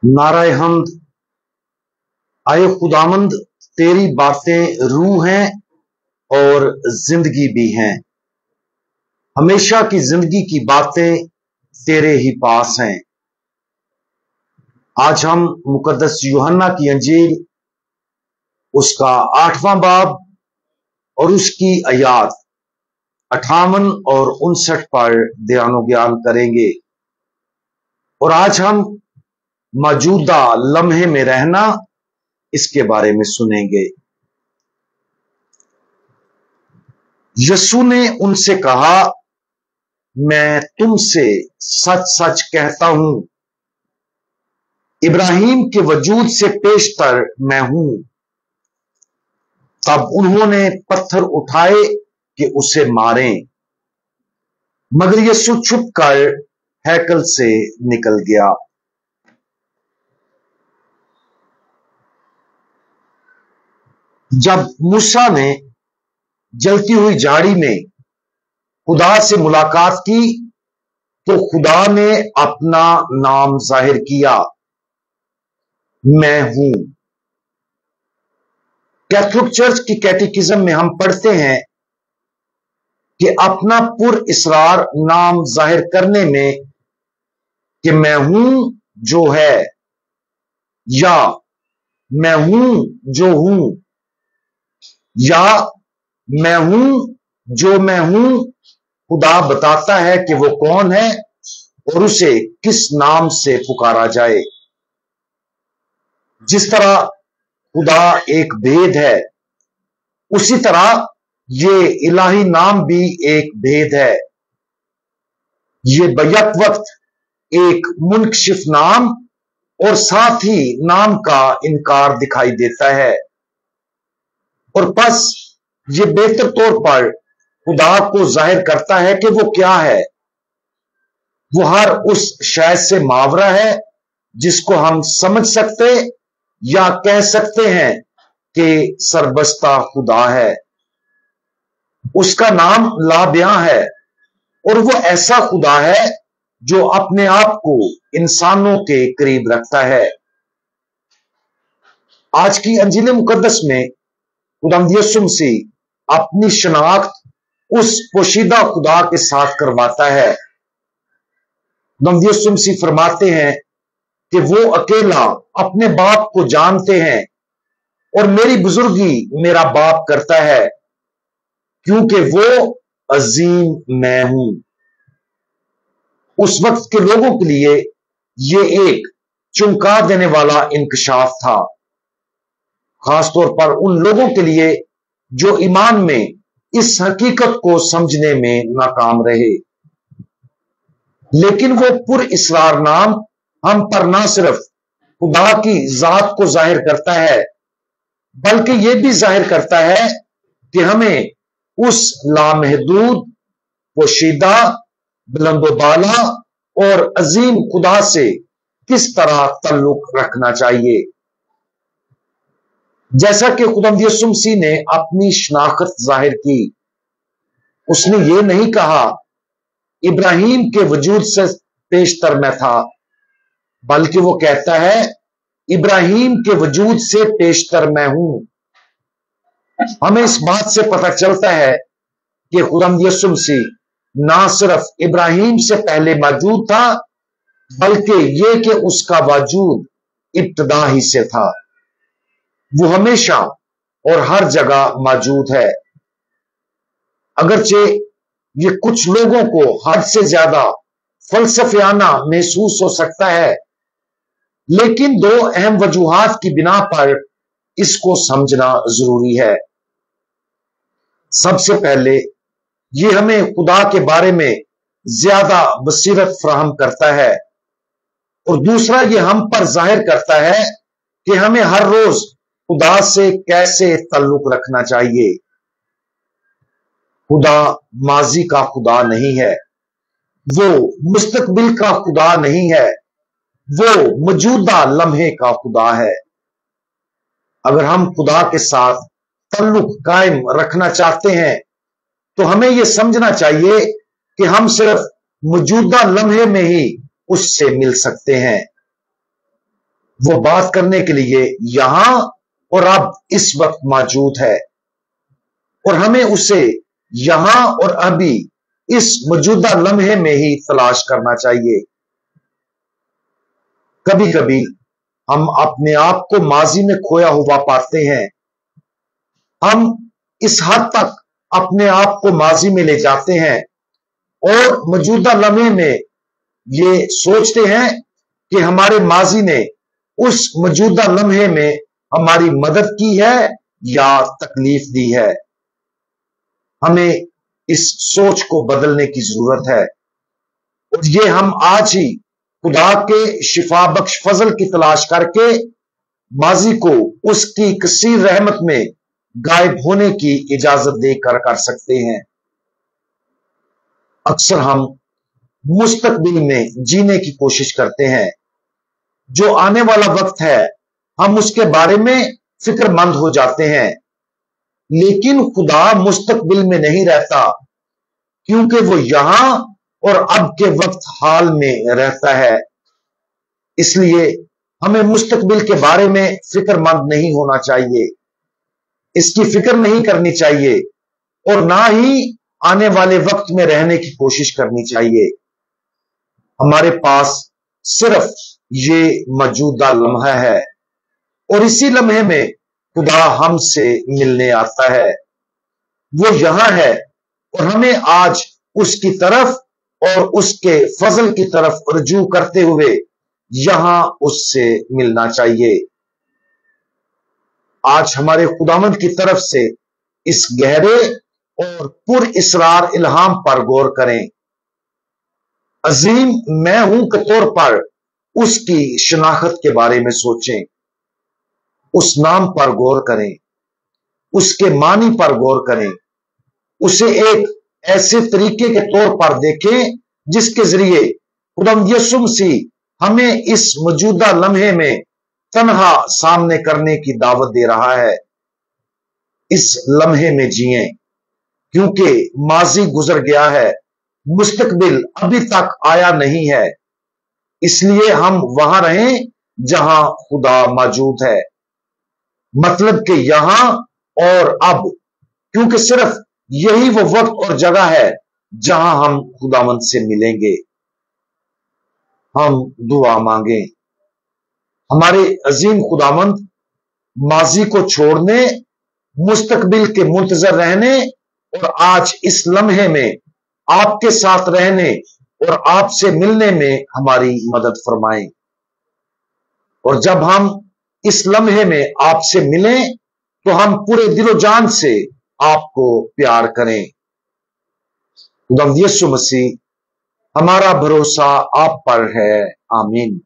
नाराए हमद। आए खुदामंद, तेरी बातें रूह हैं और जिंदगी भी हैं। हमेशा की जिंदगी की बातें तेरे ही पास हैं। आज हम मुकद्दस यूहन्ना की अंजील उसका 8वां बाब और उसकी आयात 58 और 59 पर ध्यानो ज्ञान करेंगे। और आज हम मौजूदा लम्हे में रहना इसके बारे में सुनेंगे। यीशु ने उनसे कहा, मैं तुमसे सच सच कहता हूं, इब्राहिम के वजूद से पेशतर मैं हूं। तब उन्होंने पत्थर उठाए कि उसे मारें, मगर यीशु छुपकर हैकल से निकल गया। जब मूसा ने जलती हुई झाड़ी में खुदा से मुलाकात की तो खुदा ने अपना नाम जाहिर किया, मैं हूं। कैथोलिक चर्च की कैटेकिज्म में हम पढ़ते हैं कि अपना पुर इसरार नाम जाहिर करने में कि मैं हूं जो है, या मैं हूं जो हूं, या मैं हूं जो मैं हूं। खुदा बताता है कि वो कौन है और उसे किस नाम से पुकारा जाए। जिस तरह खुदा एक भेद है, उसी तरह ये इलाही नाम भी एक भेद है। ये बैक वक्त एक मुनकशिफ नाम और साथ ही नाम का इनकार दिखाई देता है। और बस ये बेहतर तौर पर खुदा को जाहिर करता है कि वो क्या है। वो हर उस शय से मावरा है जिसको हम समझ सकते या कह सकते हैं कि सरबस्ता खुदा है। उसका नाम लाबियां है और वो ऐसा खुदा है जो अपने आप को इंसानों के करीब रखता है। आज की अंजील मुकद्दस में खुदावंद यीशु मसीह अपनी शनाख्त उस पोशीदा खुदा के साथ करवाता है। खुदावंद यीशु मसीह फरमाते हैं कि वो अकेला अपने बाप को जानते हैं और मेरी बुजुर्गी मेरा बाप करता है, क्योंकि वो अजीम मैं हूं। उस वक्त के लोगों के लिए ये एक चौंका देने वाला इंकशाफ था, खासतौर पर उन लोगों के लिए जो ईमान में इस हकीकत को समझने में नाकाम रहे। लेकिन वो पुर इसरार नाम हम पर ना सिर्फ खुदा की जात को जाहिर करता है, बल्कि यह भी जाहिर करता है कि हमें उस लामहदूद, पोशीदा, बुलंदोबाला और अजीम खुदा से किस तरह ताल्लुक रखना चाहिए। जैसा कि खुदावंद यीशु मसीह ने अपनी शनाख्त जाहिर की, उसने ये नहीं कहा इब्राहिम के वजूद से पेशतर मैं था, बल्कि वो कहता है इब्राहिम के वजूद से पेशतर मैं हूं। हमें इस बात से पता चलता है कि खुदावंद यीशु मसीह ना सिर्फ इब्राहिम से पहले मौजूद था, बल्कि यह कि उसका वजूद इब्तदा ही से था। वो हमेशा और हर जगह मौजूद है। अगरचे ये कुछ लोगों को हद से ज्यादा फलसफियाना महसूस हो सकता है, लेकिन दो अहम वजूहात की बिना पर इसको समझना जरूरी है। सबसे पहले ये हमें खुदा के बारे में ज्यादा बसीरत फराहम करता है, और दूसरा ये हम पर जाहिर करता है कि हमें हर रोज खुदा से कैसे ताल्लुक रखना चाहिए। खुदा माजी का खुदा नहीं है, वो मुस्तकबिल का खुदा नहीं है, वो मौजूदा लम्हे का खुदा है। अगर हम खुदा के साथ ताल्लुक कायम रखना चाहते हैं तो हमें यह समझना चाहिए कि हम सिर्फ मौजूदा लम्हे में ही उससे मिल सकते हैं। वो बात करने के लिए यहां और अब इस वक्त मौजूद है, और हमें उसे यहां और अभी इस मौजूदा लम्हे में ही तलाश करना चाहिए। कभी कभी हम अपने आप को माजी में खोया हुआ पाते हैं। हम इस हद तक अपने आप को माजी में ले जाते हैं और मौजूदा लम्हे में ये सोचते हैं कि हमारे माजी ने उस मौजूदा लम्हे में हमारी मदद की है या तकलीफ दी है। हमें इस सोच को बदलने की जरूरत है, और ये हम आज ही खुदा के शिफा बख्श फजल की तलाश करके माजी को उसकी कसीर रहमत में गायब होने की इजाजत देकर कर सकते हैं। अक्सर हम मुस्तकबिल में जीने की कोशिश करते हैं। जो आने वाला वक्त है हम उसके बारे में फिक्रमंद हो जाते हैं, लेकिन खुदा मुस्तकबिल में नहीं रहता, क्योंकि वो यहां और अब के वक्त हाल में रहता है। इसलिए हमें मुस्तकबिल के बारे में फिक्रमंद नहीं होना चाहिए, इसकी फिक्र नहीं करनी चाहिए, और ना ही आने वाले वक्त में रहने की कोशिश करनी चाहिए। हमारे पास सिर्फ ये मौजूदा लम्हा है, और इसी लम्हे में खुदा हमसे मिलने आता है। वो यहां है और हमें आज उसकी तरफ और उसके फजल की तरफ रुजू करते हुए यहां उससे मिलना चाहिए। आज हमारे खुदावंद की तरफ से इस गहरे और पुर इसरार इल्हाम पर गौर करें। अजीम मैं हूं के तौर पर उसकी शनाख्त के बारे में सोचें, उस नाम पर गौर करें, उसके मानी पर गौर करें, उसे एक ऐसे तरीके के तौर पर देखें जिसके जरिए खुदावंद यीशु मसीह हमें इस मौजूदा लम्हे में तन्हा सामने करने की दावत दे रहा है। इस लम्हे में जिए, क्योंकि माजी गुजर गया है, मुस्तकबिल अभी तक आया नहीं है। इसलिए हम वहां रहें जहां खुदा मौजूद है, मतलब कि यहां और अब, क्योंकि सिर्फ यही वो वक्त और जगह है जहां हम खुदावंद से मिलेंगे। हम दुआ मांगे। हमारे अजीम खुदावंद, माजी को छोड़ने, मुस्तकबिल के मुंतजर रहने और आज इस लम्हे में आपके साथ रहने और आपसे मिलने में हमारी मदद फरमाएं। और जब हम इस लम्हे में आपसे मिलें तो हम पूरे दिलो जान से आपको प्यार करें। खुदावंद यीशु मसीह, हमारा भरोसा आप पर है। आमीन।